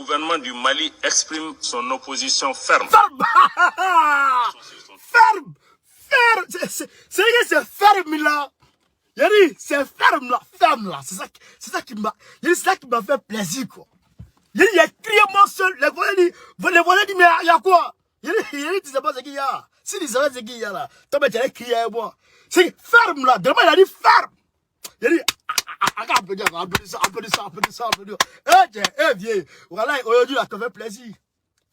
gouvernement du Mali exprime son opposition ferme. Ferme. Ferme. Ferme. C'est ferme là. Yari, c'est ferme là. Ferme là. C'est ça qui m'a fait plaisir quoi. Il y a crié mon seul. Les voyants disent, mais il y a quoi? Yari, tu sais pas ce qu'il y a. Si tu savais ce qu'il y a là, toi, tu allais crier à moi. C'est ferme là. Demain, il a dit ferme. Yari, un peu de ça. Eh, vieux. Voilà, aujourd'hui, là, ça fait plaisir.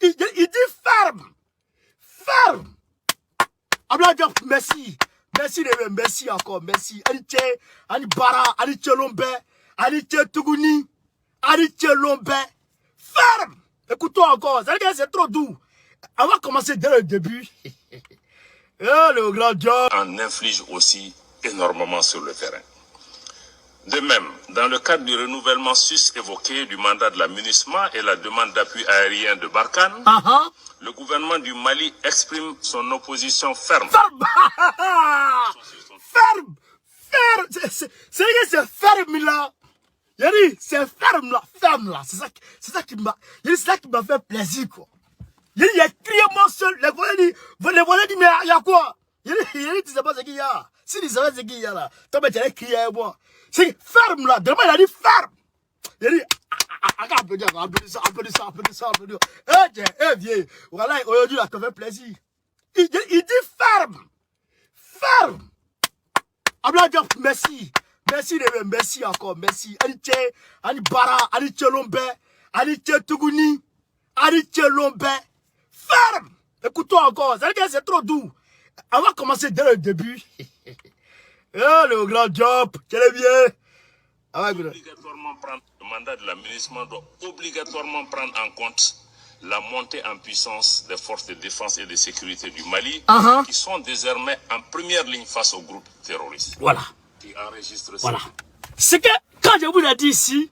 Il dit ferme. Ferme. Abladio, merci. Merci encore, merci. Ani Bara, Ani Lombe, Ani Tuguni, Ani Lombe. Ferme. Écoute-toi encore, c'est trop doux. On va commencer dès le début. Le grand job. En inflige aussi énormément sur le terrain. De même, dans le cadre du renouvellement sus-évoqué du mandat de la MINUSMA et la demande d'appui aérien de Barkhane, le gouvernement du Mali exprime son opposition ferme. Ferme. C'est ferme là. Yari, c'est ferme là. C'est ça qui m'a fait plaisir quoi. Il y a crié mon seul. Les voyants disent, mais il y a quoi? Yari, tu sais pas ce qu'il y a. Si tu savais ce qu'il y a là, toi, tu allais crier à moi. C'est ferme là. Demain, il a dit ferme. Yari, un peu de ça. Eh, vieux. Voilà, aujourd'hui, là, ça fait plaisir. Il dit ferme. Ferme. Abladio, merci. Merci encore, merci. Ani Bara, Ani Lombe, Ani Tuguni, Ani Lombe. Ferme. Écoute-toi encore, c'est trop doux. On va commencer dès le début. Le grand job, quel est bien. Obligatoirement prendre le mandat de la MINUSMA doit obligatoirement prendre en compte la montée en puissance des forces de défense et de sécurité du Mali, qui sont désormais en première ligne face aux groupes terroristes. Voilà. Qui enregistrent voilà. C'est que, quand je vous l'ai dit ici,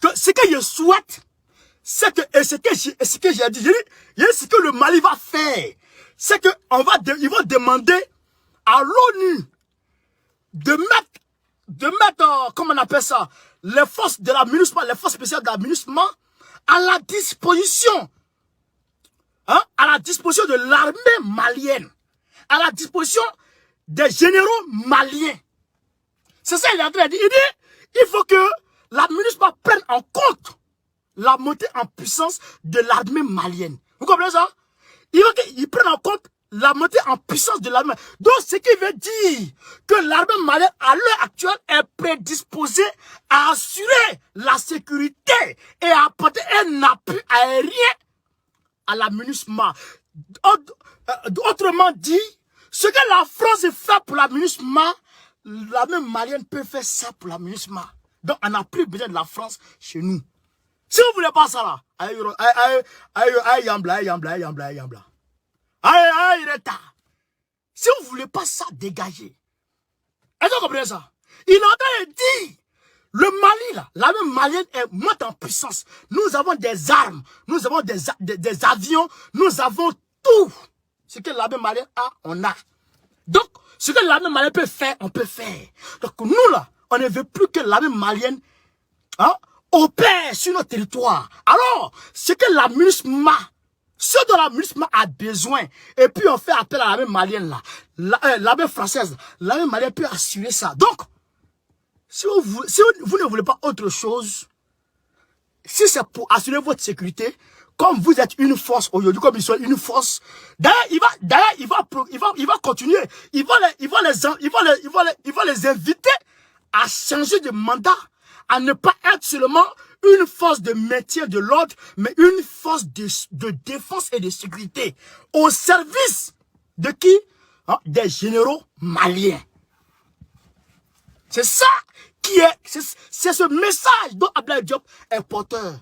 que ce que je souhaite, c'est que, et ce que j'ai dit, ce que le Mali va faire, c'est que ils vont demander à l'ONU de mettre, comment on appelle ça, les forces de la MINUSMA, les forces spéciales de la MINUSMA, à la disposition, à la disposition de l'armée malienne, à la disposition des généraux maliens. C'est ça qu'il est en train de dire. Il dit, il faut que la MINUSMA prenne en compte la montée en puissance de l'armée malienne. Vous comprenez ça? Il faut qu'ils prennent en compte la montée en puissance de l'armée. Donc, ce qui veut dire que l'armée malienne, à l'heure actuelle, est prédisposée à assurer la sécurité et à apporter un appui aérien à la MINUSMA. Autrement dit, ce que la France fait pour la MINUSMA, l'armée malienne peut faire ça pour la MINUSMA. Donc, on n'a plus besoin de la France chez nous. Si vous ne voulez pas ça là, si vous ne voulez pas ça, dégagez. Est-ce que vous comprenez ça? Il est en train de dire, le Mali là, l'armée malienne monte en puissance. Nous avons des armes, nous avons des avions, nous avons tout. Ce que l'armée malienne a, on a. Donc, ce que l'armée malienne peut faire, on peut faire. Donc, nous là, on ne veut plus que l'armée malienne opère sur notre territoire. Alors, ce que la MINUSMA, ce dont la MINUSMA a besoin, et puis on fait appel à l'armée malienne là, l'armée française, l'armée malienne peut assurer ça. Donc, si vous ne voulez pas autre chose, si c'est pour assurer votre sécurité, comme vous êtes une force aujourd'hui, comme ils sont une force, d'ailleurs, il va continuer. Il va les inviter à changer de mandat, à ne pas être seulement une force de maintien de l'ordre, mais une force de défense et de sécurité. Au service de qui? Des généraux maliens. C'est ça qui est, c'est ce message dont Abdoulaye Diop est porteur.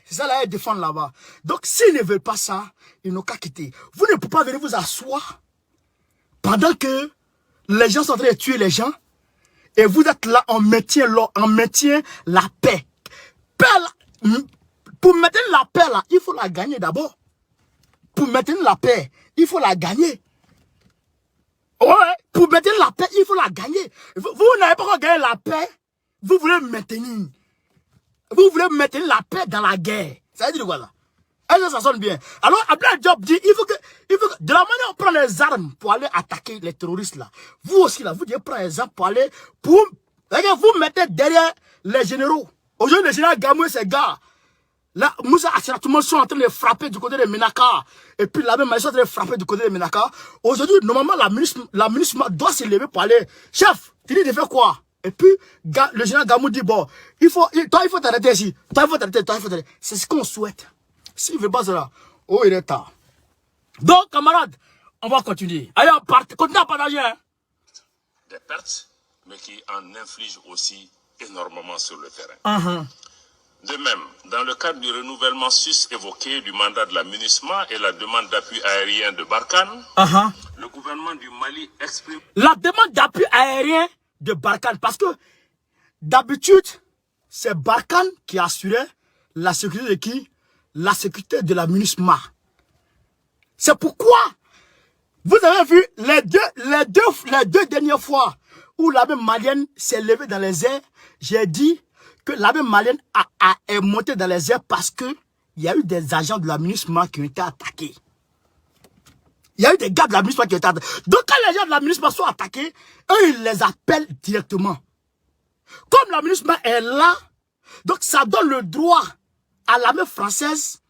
C'est ça là, ils défendent là-bas. Donc, s'ils ne veulent pas ça, ils n'ont qu'à quitter. Vous ne pouvez pas venir vous asseoir pendant que les gens sont en train de tuer les gens et vous êtes là, on maintient la paix. Pour maintenir la paix là, il faut la gagner d'abord. Pour maintenir la paix, il faut la gagner. Ouais, pour maintenir la paix, il faut la gagner. Vous n'avez pas encore gagné la paix, vous voulez maintenir. Vous voulez maintenir la paix dans la guerre. Ça veut dire quoi là? Est-ce que ça sonne bien? Alors, Abdoulaye Diop dit, il faut que, de la manière on prend les armes pour aller attaquer les terroristes là, vous aussi là, vous devez prendre les armes pour aller, vous mettez derrière les généraux. Aujourd'hui, le général Gamou et ses gars, là, Moussa Assira, tout le monde sont en train de frapper du côté de Ménaka. Et puis la même manière, ils sont en train de frapper du côté de Ménaka. Aujourd'hui, normalement, la ministre doit se lever pour aller, chef, tu dis de faire quoi? Et puis, le général Gamou dit, bon, toi, il faut t'arrêter ici. Toi, il faut t'arrêter. C'est ce qu'on souhaite. S'il ne veut pas cela, oh, il est tard. Donc, camarades, on va continuer. Allez, continuez à partager. Hein. Des pertes, mais qui en infligent aussi énormément sur le terrain. De même, dans le cadre du renouvellement sus évoqué du mandat de la MINUSMA et la demande d'appui aérien de Barkhane, le gouvernement du Mali exprime... La demande d'appui aérien de Barkhane, parce que d'habitude, c'est Barkhane qui assurait la sécurité de qui? La sécurité de la MINUSMA. C'est pourquoi vous avez vu les deux dernières fois où l'armée malienne s'est levée dans les airs, j'ai dit que l'armée malienne est montée dans les airs parce que il y a eu des agents de la MINUSMA qui ont été attaqués. Il y a eu des gars de la MINUSMA qui ont été attaqués. Donc quand les gens de la MINUSMA sont attaqués, eux ils les appellent directement. Comme la MINUSMA est là, donc ça donne le droit à l'armée française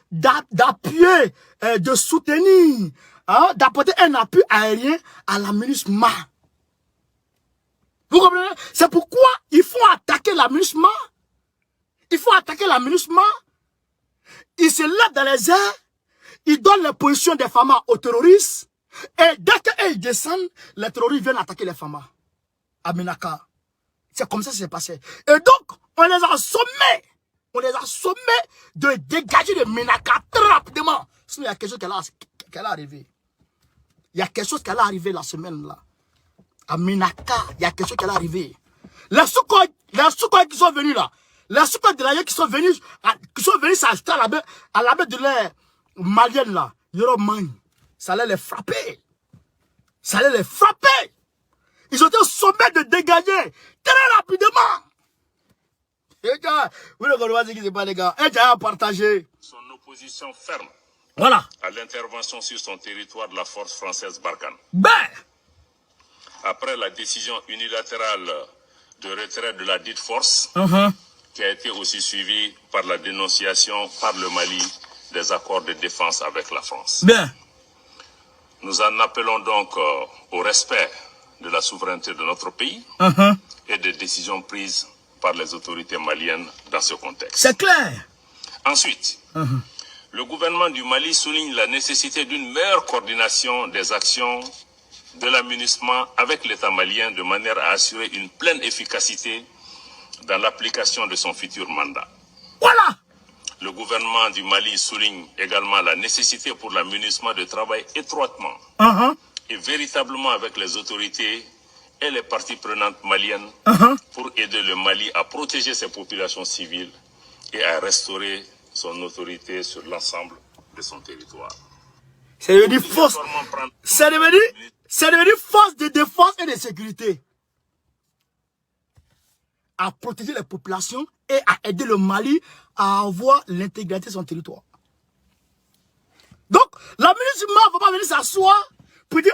d'appuyer, de soutenir, hein, d'apporter un appui aérien à la MINUSMA. Vous comprenez? C'est pourquoi il faut attaquer la MINUSMA. Il faut attaquer la MINUSMA. Ils se lèvent dans les airs. Ils donnent les positions des femmes aux terroristes. Et dès qu'ils descendent, les terroristes viennent attaquer les femmes à Ménaka. C'est comme ça que ça s'est passé. Et donc, on les a sommés. On les a sommés de dégager de Ménaka très rapidement. Sinon, il y a quelque chose qui allait arriver. Il y a quelque chose qui allait arriver la semaine là. À Ménaka, il y a quelque chose qui allait arriver. Les Soukois qui sont venus là, les Soukois de l'ailleurs qui sont venus s'ajouter à la baie de l'air malienne là, ça allait les frapper. Ça allait les frapper. Ils ont été sommés de dégager très rapidement. Les gars, vous ne comprenez pas ce qui se passe, les gars. Et j'ai à partager. Son opposition ferme voilà. À l'intervention sur son territoire de la force française Barkhane. Ben. Après la décision unilatérale de retrait de la dite force, qui a été aussi suivie par la dénonciation par le Mali des accords de défense avec la France. Bien. Nous en appelons donc au respect de la souveraineté de notre pays et des décisions prises par les autorités maliennes dans ce contexte. C'est clair. Ensuite, le gouvernement du Mali souligne la nécessité d'une meilleure coordination des actions de la MINUSMA avec l'État malien de manière à assurer une pleine efficacité dans l'application de son futur mandat. Voilà. Le gouvernement du Mali souligne également la nécessité pour la MINUSMA de travailler étroitement et véritablement avec les autorités et les parties prenantes maliennes pour aider le Mali à protéger ses populations civiles et à restaurer son autorité sur l'ensemble de son territoire. C'est devenu force. C'est devenu force de défense et de sécurité. À protéger les populations et à aider le Mali à avoir l'intégrité de son territoire. Donc, la MINUSMA ne va pas venir s'asseoir pour dire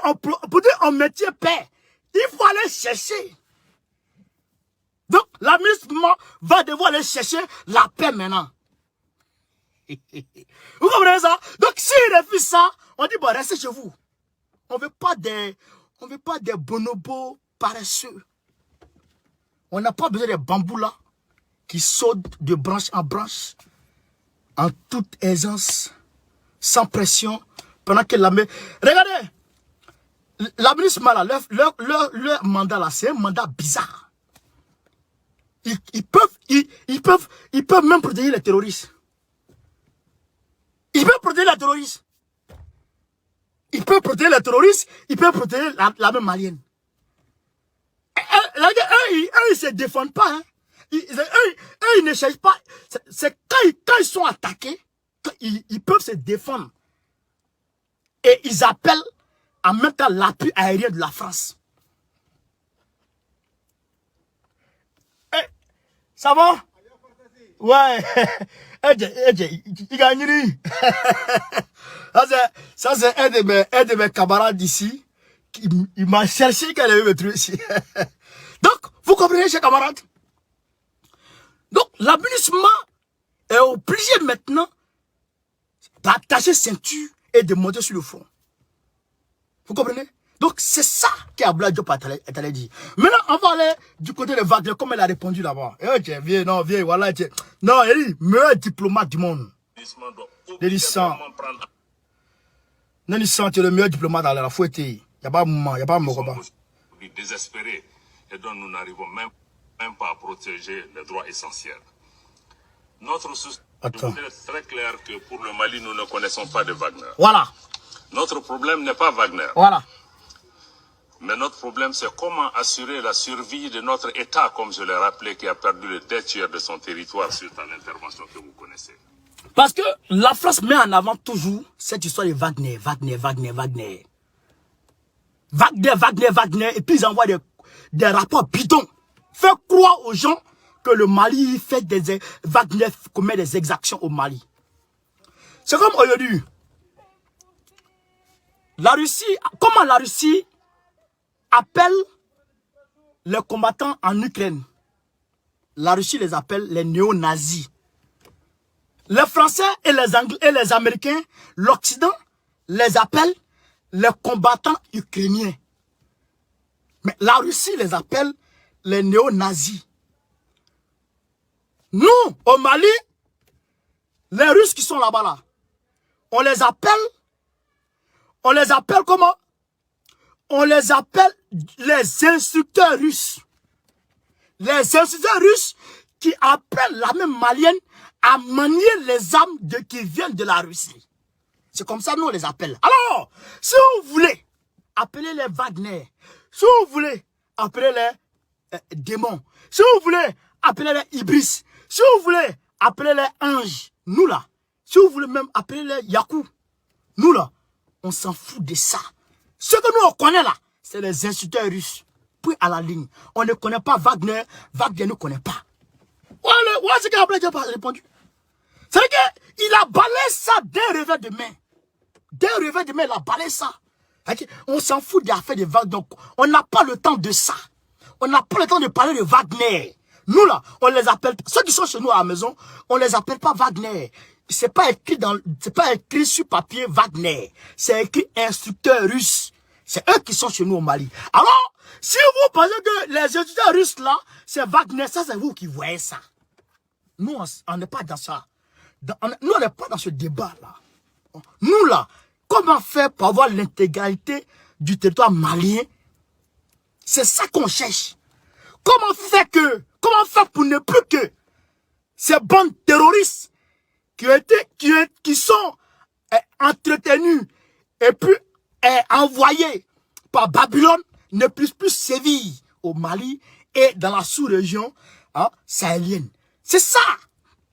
on métier paix. Il faut aller chercher. Donc, la MINUSMA va devoir aller chercher la paix maintenant. Vous comprenez ça? Donc, s'il refuse ça, on dit, bon, restez chez vous. On ne veut pas des bonobos paresseux. On n'a pas besoin des bambous là, qui sautent de branche en branche, en toute aisance, sans pression, pendant que l'armée... Regardez, la MINUSMA là, leur mandat là, c'est un mandat bizarre. Ils peuvent même protéger les terroristes. Ils peuvent protéger les terroristes. Ils peuvent protéger les terroristes, ils peuvent protéger l'armée malienne. Eux, ils ne se défendent pas. Hein. Eux, ils ne cherchent pas. C'est quand ils sont attaqués, ils peuvent se défendre. Et ils appellent en même temps l'appui aérien de la France. Ça va? Ouais. Il gagne. Ça, c'est un de mes camarades d'ici. Il m'a cherché quand il avait me trouver ici. Donc, vous comprenez, chers camarades? Donc, l'amunissement est obligé maintenant d'attacher ceinture et de monter sur le front. Vous comprenez? Donc, c'est ça qu'Abdoulaye Diop est allé dire. Maintenant, on va aller du côté de Wagner, comme elle a répondu là-bas. Viens, non, viens, voilà. Non, elle dit, meilleur diplomate du monde. Nélissan. Nélissan, tu es le meilleur diplomate dans la fouette. Il n'y a pas de moment, il n'y a pas de moment. Désespérés et dont nous n'arrivons même pas à protéger les droits essentiels. Notre souci est très clair que pour le Mali, nous ne connaissons pas de Wagner. Voilà. Notre problème n'est pas Wagner. Voilà. Mais notre problème, c'est comment assurer la survie de notre État, comme je l'ai rappelé, qui a perdu le 2/3 de son territoire suite à l'intervention que vous connaissez. Parce que la France met en avant toujours cette histoire de Wagner, Wagner. Et puis ils envoient des rapports bidons. Fait croire aux gens que le Mali fait Wagner commet des exactions au Mali. C'est comme aujourd'hui. La Russie, comment la Russie appelle les combattants en Ukraine? La Russie les appelle les néo-nazis. Les Français et les Anglais et les Américains, l'Occident, les appelle les combattants ukrainiens. Mais la Russie les appelle les néo-nazis. Nous, au Mali, les Russes qui sont là-bas, là, on les appelle comment? On les appelle les instructeurs russes. Les instructeurs russes qui appellent l'armée malienne à manier les armes qui viennent de la Russie. C'est comme ça nous on les appelle. Alors, si vous voulez, appelez les Wagner. Si vous voulez, appelez les démons. Si vous voulez, appelez les Ibris. Si vous voulez, appelez les anges. Nous là. Si vous voulez même appeler les Yakou. Nous là, on s'en fout de ça. Ce que nous on connaît là, c'est les instructeurs russes. Puis à la ligne. On ne connaît pas Wagner. Wagner ne connaît pas. Voilà ce qu'Abdoulaye Diop a répondu. C'est qu'il a balayé ça d'un revers de main. D'un revers de main, il a balayé ça. On s'en fout des affaires de Wagner. Donc, on n'a pas le temps de ça. On n'a pas le temps de parler de Wagner. Nous là, on les appelle, ceux qui sont chez nous à la maison, on les appelle pas Wagner. C'est pas écrit sur papier Wagner. C'est écrit instructeur russe. C'est eux qui sont chez nous au Mali. Alors, si vous pensez que les instructeurs russes là, c'est Wagner, ça c'est vous qui voyez ça. Nous, on n'est pas dans ça. Nous, on n'est pas dans ce débat-là. Nous, là, comment faire pour avoir l'intégralité du territoire malien? C'est ça qu'on cherche. Comment faire pour ne plus que ces bandes terroristes qui sont entretenus et puis envoyés par Babylone ne puissent plus sévir au Mali et dans la sous-région sahélienne. C'est ça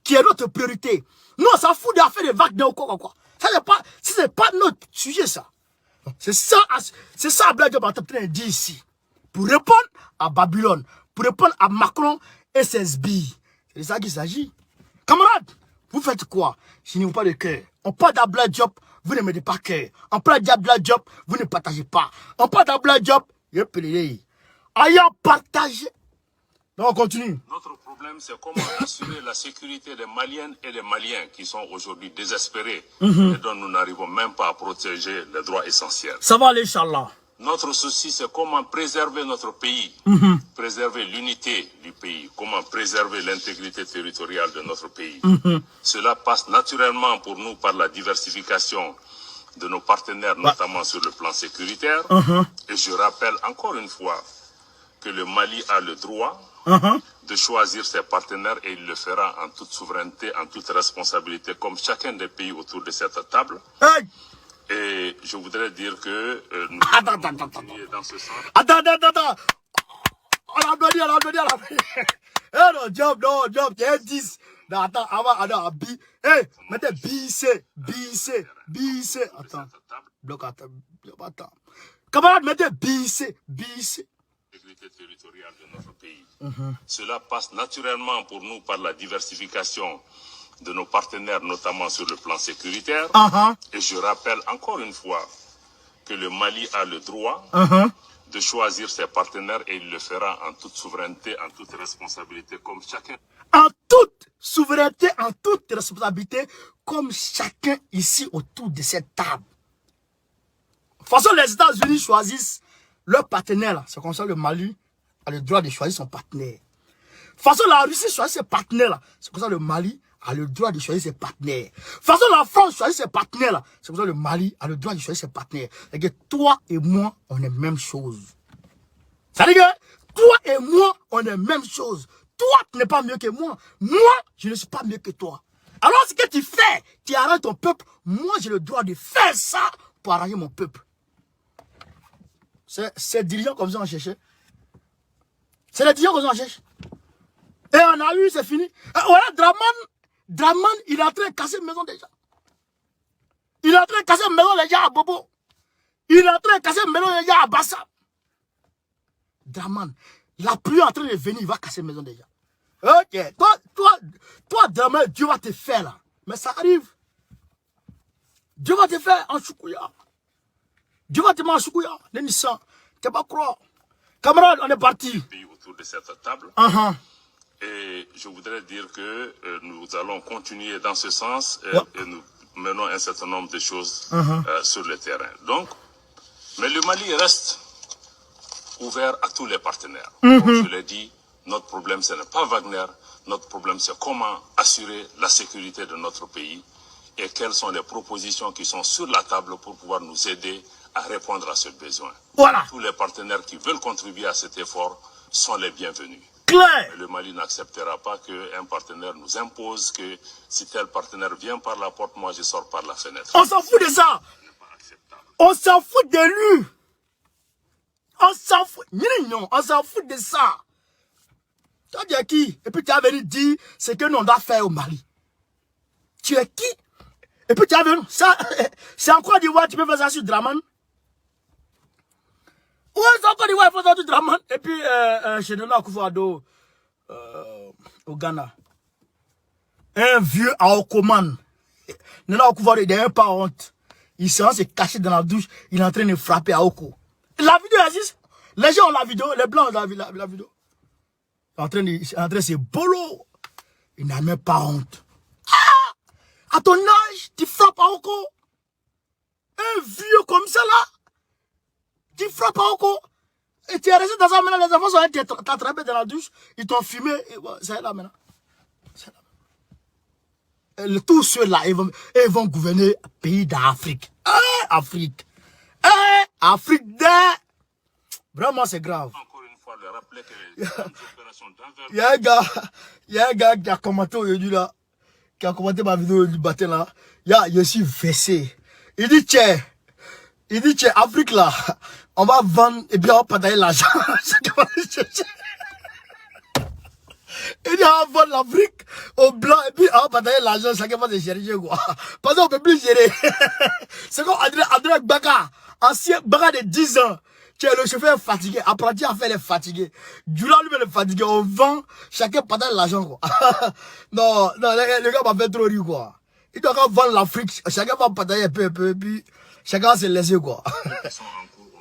qui est notre priorité. Nous, on s'en fout d'affaire de Wagner ou quoi. Ça n'est pas notre sujet, ça. C'est ça Abdoulaye Diop est en train de dire ici. Pour répondre à Babylone, pour répondre à Macron et ses sbilles. C'est de ça qu'il s'agit. Camarades, vous faites quoi? Je n'ai pas de cœur. On parle d'Abdoulaye Diop, vous ne mettez pas cœur. On parle d'Abdoulaye Diop, vous ne partagez pas. On parle d'Abdoulaye Diop, ayant partagé. Donc on continue. Notre problème, c'est comment assurer la sécurité des Maliennes et des Maliens qui sont aujourd'hui désespérés et dont nous n'arrivons même pas à protéger les droits essentiels. Ça va aller, Inch'Allah. Notre souci, c'est comment préserver notre pays, préserver l'unité du pays, comment préserver l'intégrité territoriale de notre pays. Cela passe naturellement pour nous par la diversification de nos partenaires, notamment sur le plan sécuritaire. Et je rappelle encore une fois que le Mali a le droit de choisir ses partenaires et il le fera en toute souveraineté, en toute responsabilité, comme chacun des pays autour de cette table. Et je voudrais dire que nous allons continuer dans ce sens. Attends. On a applaudi. Non, job, il y a 10. Non, attends, avant, B. Mettez BC. Attends. Bloc, attends. Camarade, mettez BC. sécurité territoriale de notre pays. Cela passe naturellement pour nous par la diversification de nos partenaires, notamment sur le plan sécuritaire. Et je rappelle encore une fois que le Mali a le droit de choisir ses partenaires et il le fera en toute souveraineté, en toute responsabilité, comme chacun. En toute souveraineté, en toute responsabilité, comme chacun ici autour de cette table. De toute façon, les États-Unis choisissent leur partenaire. C'est comme ça le Mali a le droit de choisir son partenaire. De toute façon, la Russie choisit ses partenaires. C'est comme ça le Mali a le droit de choisir ses partenaires. De toute façon, la France choisit ses partenaires. C'est comme ça le Mali a le droit de choisir ses partenaires. C'est-à-dire que toi et moi, on est même chose. C'est-à-dire que toi et moi, on est même chose. Toi, tu n'es pas mieux que moi. Moi, je ne suis pas mieux que toi. Alors, ce que tu fais, tu arranges ton peuple. Moi, j'ai le droit de faire ça pour arranger mon peuple. C'est dirigeants comme ça on cherchait. C'est les dirigeants comme ça on cherche. Et on a eu, c'est fini. Et voilà, Draman, il est en train de casser une maison déjà. Il est en train de casser une maison déjà à Bobo. Il est en train de casser une maison déjà à Bassa. Draman, la pluie est en train de venir, il va casser une maison déjà. Ok, toi, Draman, Dieu va te faire là. Mais ça arrive. Dieu va te faire en choukouya. Dieu va te mettre en choukouya. L'émission, tu ne vas pas croire. Camarades, on est parti. Autour de cette table. Et je voudrais dire que nous allons continuer dans ce sens et nous menons un certain nombre de choses sur le terrain. Donc, mais le Mali reste ouvert à tous les partenaires. Comme je l'ai dit, notre problème, ce n'est pas Wagner. Notre problème, c'est comment assurer la sécurité de notre pays et quelles sont les propositions qui sont sur la table pour pouvoir nous aider à répondre à ce besoin. Voilà. Tous les partenaires qui veulent contribuer à cet effort sont les bienvenus. Claire. Le Mali n'acceptera pas qu'un partenaire nous impose que si tel partenaire vient par la porte, moi je sors par la fenêtre. On s'en fout de ça. On s'en fout de lui. On s'en fout. Non, on s'en fout de ça. Tu as dit à qui? Et puis tu as venu dire ce que nous on doit faire au Mali. Tu es qui? Et puis tu as venu. Ça, c'est en Côte d'Ivoire, tu peux faire ça sur Draman. Ouais, c'est en Côte d'Ivoire, il faut ça sur Draman. Et puis, chez Nana Akufo-Addo, au Ghana. Un vieux Aokoman. Nana Akufo-Addo, il n'a même pas honte. Il se caché dans la douche, il est en train de frapper Aoko. La vidéo existe. Les gens ont la vidéo, les blancs ont la vidéo. Il est en train de se bolo. Il n'a même pas honte. Ah! À ton âge, tu frappes Aoko. Un vieux comme ça là. Tu frappes Aoko. Et tu es resté dans ça maintenant. Les enfants sont attrapés dans la douche. Ils t'ont fumé. C'est là maintenant. C'est là. Tous ceux-là, ils vont gouverner un pays d'Afrique. Afrique. Afrique Vraiment, c'est grave. Encore une fois, le rappeler que les opérations d'envergure. Il y a un gars qui a commenté aujourd'hui là. Qui a commenté ma vidéo du matin là. Je suis vexé. Il dit, tiens, Afrique là, on va vendre et puis on va partager l'argent. Il dit, on va vendre l'Afrique au blanc et puis on va partager l'argent. Chacun va se chercher quoi. Parce qu'on ne peut plus gérer. C'est comme Adrien Baka, ancien Baka de 10 ans. Le chauffeur est fatigué, apprenti à faire les fatigués. Dula lui-même est fatigué, on vend, chacun partage l'argent quoi. non, le gars m'a fait trop rire quoi. Il doit vendre l'Afrique, chacun va partager un peu, puis chacun va se laisser quoi.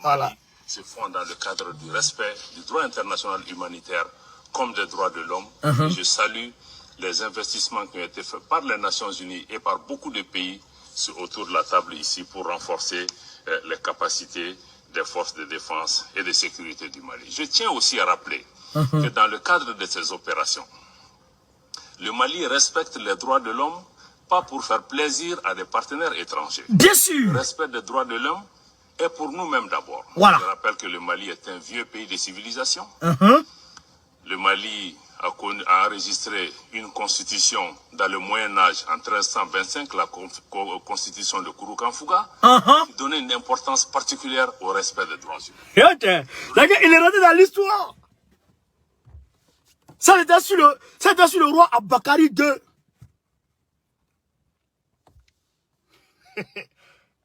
Voilà. Se font dans le cadre du respect du droit international humanitaire comme des droits de l'homme. Je salue les investissements qui ont été faits par les Nations Unies et par beaucoup de pays autour de la table ici pour renforcer les capacités des forces de défense et de sécurité du Mali. Je tiens aussi à rappeler que dans le cadre de ces opérations, le Mali respecte les droits de l'homme, pas pour faire plaisir à des partenaires étrangers. Bien sûr. Le respect des droits de l'homme est pour nous-mêmes d'abord. Voilà. Je rappelle que le Mali est un vieux pays de civilisation. Le Mali a enregistré une constitution dans le Moyen-Âge en 1325, la constitution de Kouroukanfouga, qui donnait une importance particulière au respect des droits humains. Il est rentré dans l'histoire. Ça c'était sur le roi Abakari II.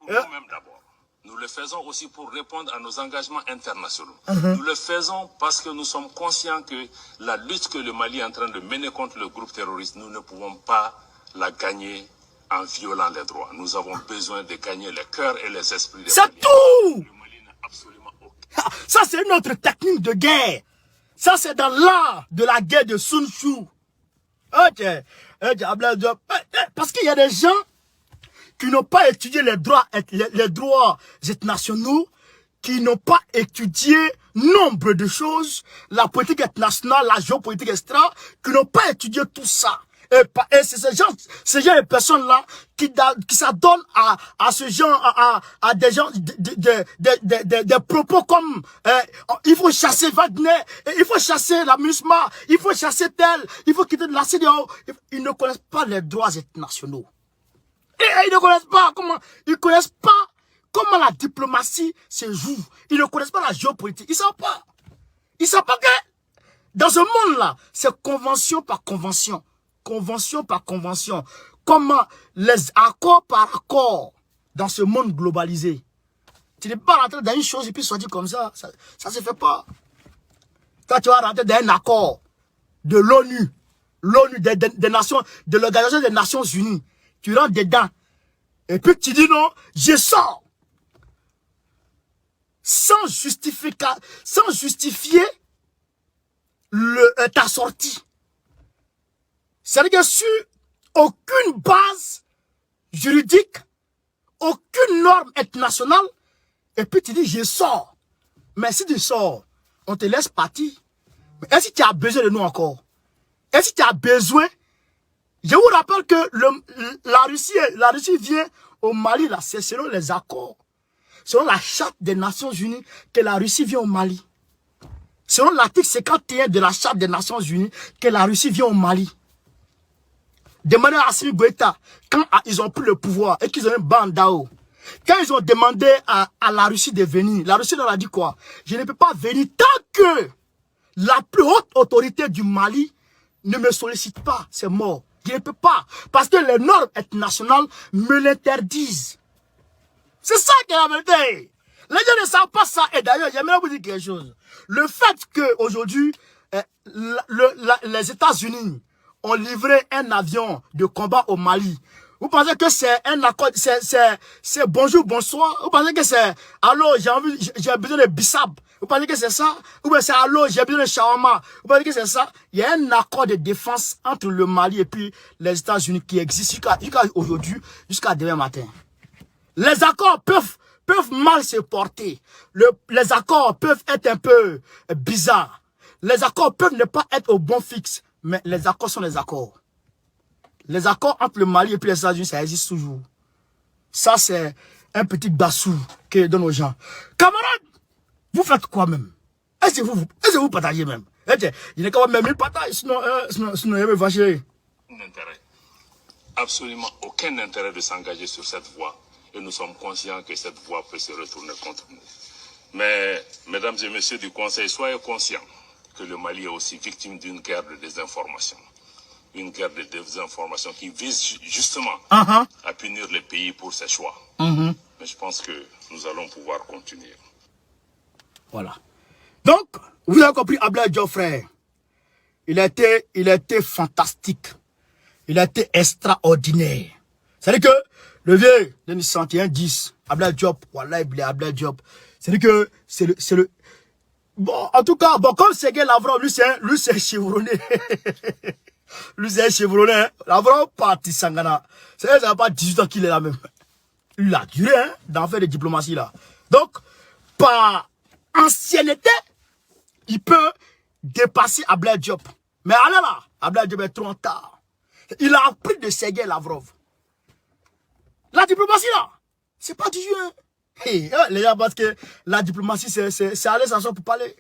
Pour nous-mêmes d'abord. Nous le faisons aussi pour répondre à nos engagements internationaux. Nous le faisons parce que nous sommes conscients que la lutte que le Mali est en train de mener contre le groupe terroriste, nous ne pouvons pas la gagner en violant les droits. Nous avons besoin de gagner les cœurs et les esprits des Maliens. C'est tout! Le Mali n'a absolument aucun. Ça, c'est notre technique de guerre. Ça, c'est dans l'art de la guerre de Sun Tzu. Ok. Parce qu'il y a des gens qui n'ont pas étudié les droits internationaux, qui n'ont pas étudié nombre de choses, la politique internationale, la géopolitique, etc., qui n'ont pas étudié tout ça. Et c'est ces gens et personnes-là qui s'adonnent à ce genre, à des gens, des propos comme, il faut chasser Wagner, il faut chasser la MINUSMA, il faut chasser tel, il faut quitter la CEDEAO. Ils ne connaissent pas les droits internationaux. Et ils ne connaissent pas comment la diplomatie se joue. Ils ne connaissent pas la géopolitique. Ils ne savent pas. Ils ne savent pas que dans ce monde-là, c'est convention par convention. Convention par convention. Comment les accords par accord dans ce monde globalisé. Tu n'es pas rentré dans une chose et puis sortir comme ça. Ça ne se fait pas. Quand tu vas rentrer dans un accord de l'ONU, des nations, de l'Organisation des Nations Unies, tu rentres dedans. Et puis tu dis non, je sors. Sans justifier ta sortie. C'est-à-dire que sur aucune base juridique, aucune norme internationale, et puis tu dis je sors. Mais si tu sors, on te laisse partir. Mais est-ce que tu as besoin de nous encore? Est-ce que tu as besoin? Je vous rappelle que la Russie vient au Mali, là, c'est selon les accords. Selon la charte des Nations Unies que la Russie vient au Mali. Selon l'article 51 de la charte des Nations Unies que la Russie vient au Mali. Demandez à Assimi Goïta, quand ils ont pris le pouvoir et qu'ils ont un bandao, quand ils ont demandé à la Russie de venir, la Russie leur a dit quoi? Je ne peux pas venir tant que la plus haute autorité du Mali ne me sollicite pas, c'est mort. Je ne peux pas, parce que les normes internationales me l'interdisent. C'est ça qui est la vérité. Les gens ne savent pas ça. Et d'ailleurs, j'aimerais vous dire quelque chose. Le fait qu'aujourd'hui, les États-Unis ont livré un avion de combat au Mali. Vous pensez que c'est un accord, c'est bonjour, bonsoir. Vous pensez que c'est allô, j'ai besoin de bissap. Vous pensez que c'est ça? Ou bien c'est allô, j'ai besoin de shawarma. Vous pensez que c'est ça? Il y a un accord de défense entre le Mali et puis les États-Unis qui existe jusqu'à aujourd'hui, jusqu'à demain matin. Les accords peuvent mal se porter. Les accords peuvent être un peu bizarres. Les accords peuvent ne pas être au bon fixe. Mais les accords sont les accords. Les accords entre le Mali et puis les États-Unis, ça existe toujours. Ça, c'est un petit bassou que donne aux gens. Camarades, vous faites quoi même? Est-ce que vous partagez même? Il n'est qu'à même partage, sinon il me fâcher. Absolument aucun intérêt de s'engager sur cette voie. Et nous sommes conscients que cette voie peut se retourner contre nous. Mais, mesdames et messieurs du Conseil, soyez conscients que le Mali est aussi victime d'une guerre de désinformation. Une guerre de désinformation qui vise justement à punir les pays pour ses choix. Mais je pense que nous allons pouvoir continuer. Voilà. Donc, vous avez compris, Ablaye Diop, frère. Il a été fantastique. Il a été extraordinaire. C'est-à-dire que le vieux, de 61-10, Ablaye Diop, voilà, Ablaye Diop. C'est-à-dire que c'est le bon, en tout cas, bon, comme Sergueï Lavrov, lui c'est chevronné. Lui c'est chevronné. Lavrov parti Sangana. Ça n'a pas 18 ans qu'il est là même. Il a duré, hein, d'en faire des diplomaties là. Donc, par ancienneté, il peut dépasser Ablaye Diop. Mais allez là, Ablaye Diop est trop en tard. Il a appris de Sergueï Lavrov. La diplomatie là, c'est pas du jeu. Hein. Hey, les gars, parce que la diplomatie, c'est aller s'asseoir pour parler.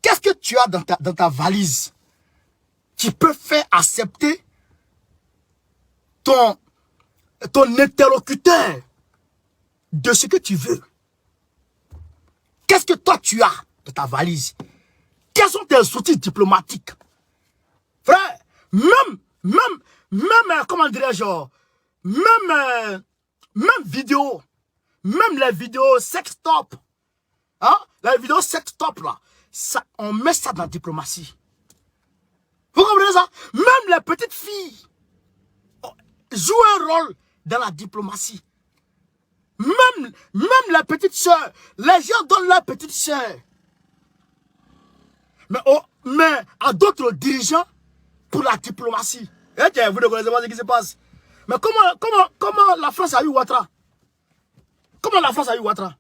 Qu'est-ce que tu as dans ta valise qui peut faire accepter ton interlocuteur de ce que tu veux? Qu'est-ce que toi tu as dans ta valise? Quels sont tes outils diplomatiques? Frère, même comment dirais-je, même vidéo, Même les vidéos sex-top, hein, les vidéos sex-top là, ça, on met ça dans la diplomatie. Vous comprenez ça? Même les petites filles jouent un rôle dans la diplomatie. Même les petites sœurs, les gens donnent leurs petites sœurs. Mais à d'autres dirigeants pour la diplomatie. Et tiens, vous ne connaissez pas ce qui se passe. Mais comment la France a eu Ouattara? Comment la France a eu Ouattara?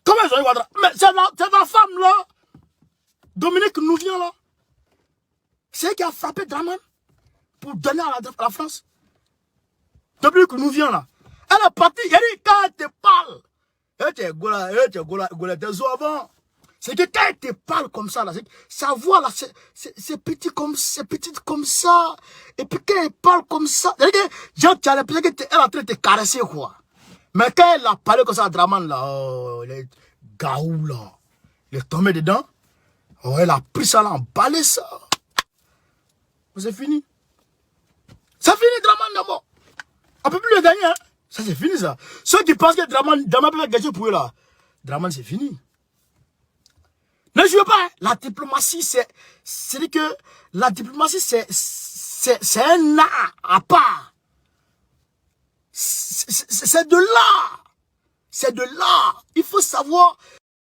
Comment ils ont eu Ouattara? Mais c'est la femme là, Dominique Nouvian là. C'est elle qui a frappé Draman pour donner à la France. Dominique Nouvian là. Elle est partie, elle dit quand elle te parle. C'est que quand elle te parle comme ça, là, sa voix là, c'est petit comme ça. Et puis quand elle parle comme ça, genre, tu as l'impression qu'elle est en train de te caresser quoi. Mais quand elle a parlé comme ça à Draman là, oh, les gaou là, il est tombé dedans. Oh, elle a pris ça là, emballé ça. C'est fini. C'est fini Draman d'abord. On peut plus le gagner, hein. Ça c'est fini ça. Ceux qui pensent que Draman peut gagner pour eux là, Draman c'est fini. Ne jouez pas, hein. La diplomatie c'est que la diplomatie c'est un art à part. C'est de l'art. C'est de l'art. Il faut savoir